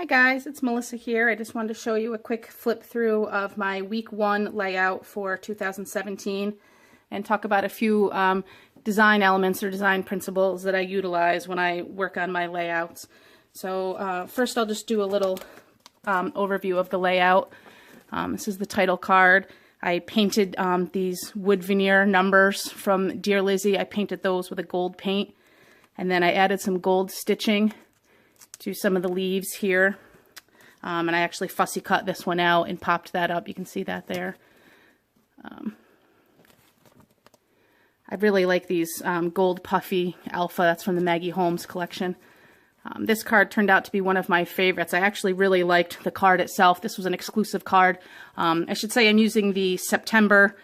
Hi guys, it's Melissa here. I just wanted to show you a quick flip through of my week 1 layout for 2017 and talk about a few design elements or design principles that I utilize when I work on my layouts. So first I'll just do a little overview of the layout. This is the title card. I painted these wood veneer numbers from Dear Lizzie. I painted those with a gold paint, and then I added some gold stitching to some of the leaves here, and I actually fussy cut this one out and popped that up. You can see that there. I really like these gold puffy alpha. That's from the Maggie Holmes collection. This card turned out to be one of my favorites. I actually really liked the card itself. This was an exclusive card. I should say I'm using the September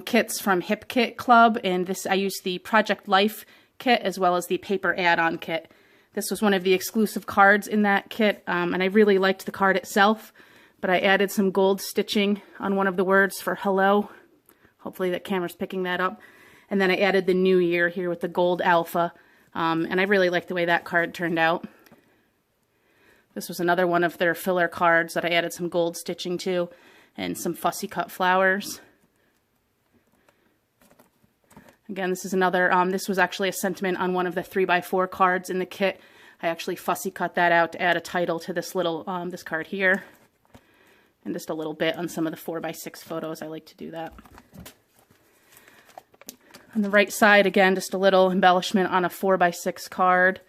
kits from Hip Kit Club, and this I used the Project Life kit as well as the paper add-on kit. This was one of the exclusive cards in that kit, and I really liked the card itself, but I added some gold stitching on one of the words for hello. Hopefully that camera's picking that up. And then I added the new year here with the gold alpha, and I really liked the way that card turned out. This was another one of their filler cards that I added some gold stitching to and some fussy cut flowers. Again, this is another, this was actually a sentiment on one of the 3x4 cards in the kit. I actually fussy cut that out to add a title to this little, this card here. And just a little bit on some of the 4x6 photos. I like to do that. On the right side, again, just a little embellishment on a 4x6 card.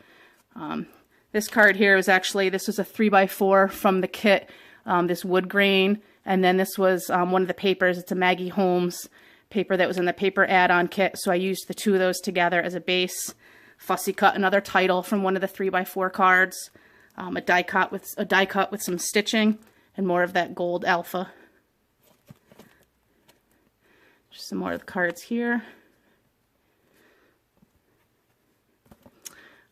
This card here is actually, this was a 3x4 from the kit, this wood grain. And then this was one of the papers. It's a Maggie Holmes paper that was in the paper add-on kit, so I used the two of those together as a base. Fussy cut another title from one of the 3x4 cards, a die cut with some stitching, and more of that gold alpha. Just some more of the cards here.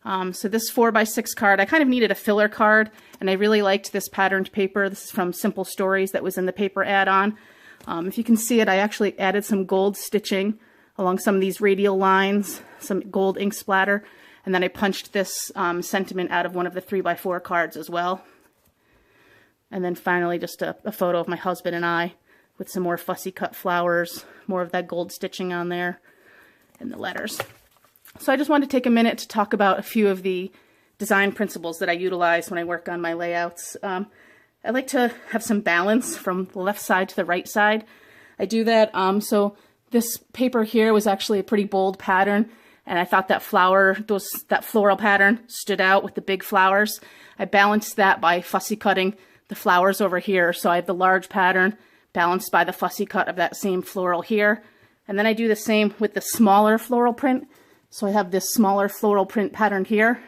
So this 4x6 card, I kind of needed a filler card, and I really liked this patterned paper. This is from Simple Stories that was in the paper add-on. If you can see it, I actually added some gold stitching along some of these radial lines, some gold ink splatter, and then I punched this sentiment out of one of the 3x4 cards as well. And then finally just a photo of my husband and I with some more fussy cut flowers, more of that gold stitching on there, and the letters. So I just wanted to take a minute to talk about a few of the design principles that I utilize when I work on my layouts. I like to have some balance from the left side to the right side. I do that, so this paper here was actually a pretty bold pattern, and I thought that that floral pattern stood out with the big flowers. I balanced that by fussy cutting the flowers over here, so I have the large pattern balanced by the fussy cut of that same floral here. And then I do the same with the smaller floral print. So I have this smaller floral print pattern here,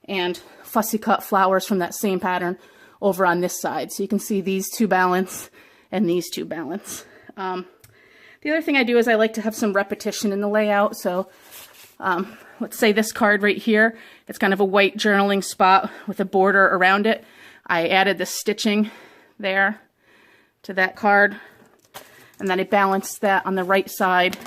and fussy cut flowers from that same pattern over on this side. So you can see these two balance and these two balance. The other thing I do is I like to have some repetition in the layout. So let's say this card right here, it's kind of a white journaling spot with a border around it. I added the stitching there to that card, and then I balanced that on the right side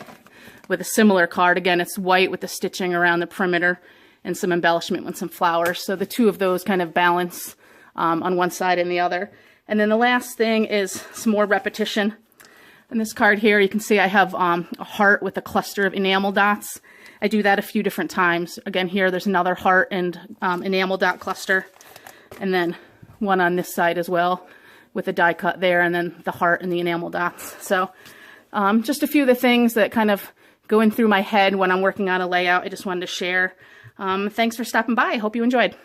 with a similar card. Again, it's white with the stitching around the perimeter and some embellishment with some flowers. So the two of those kind of balance on one side and the other. And then the last thing is some more repetition. In this card here, you can see I have a heart with a cluster of enamel dots. I do that a few different times. Again, here there's another heart and enamel dot cluster, and then one on this side as well with a die cut there, and then the heart and the enamel dots. So just a few of the things that kind of go in through my head when I'm working on a layout. I just wanted to share. Thanks for stopping by. I hope you enjoyed.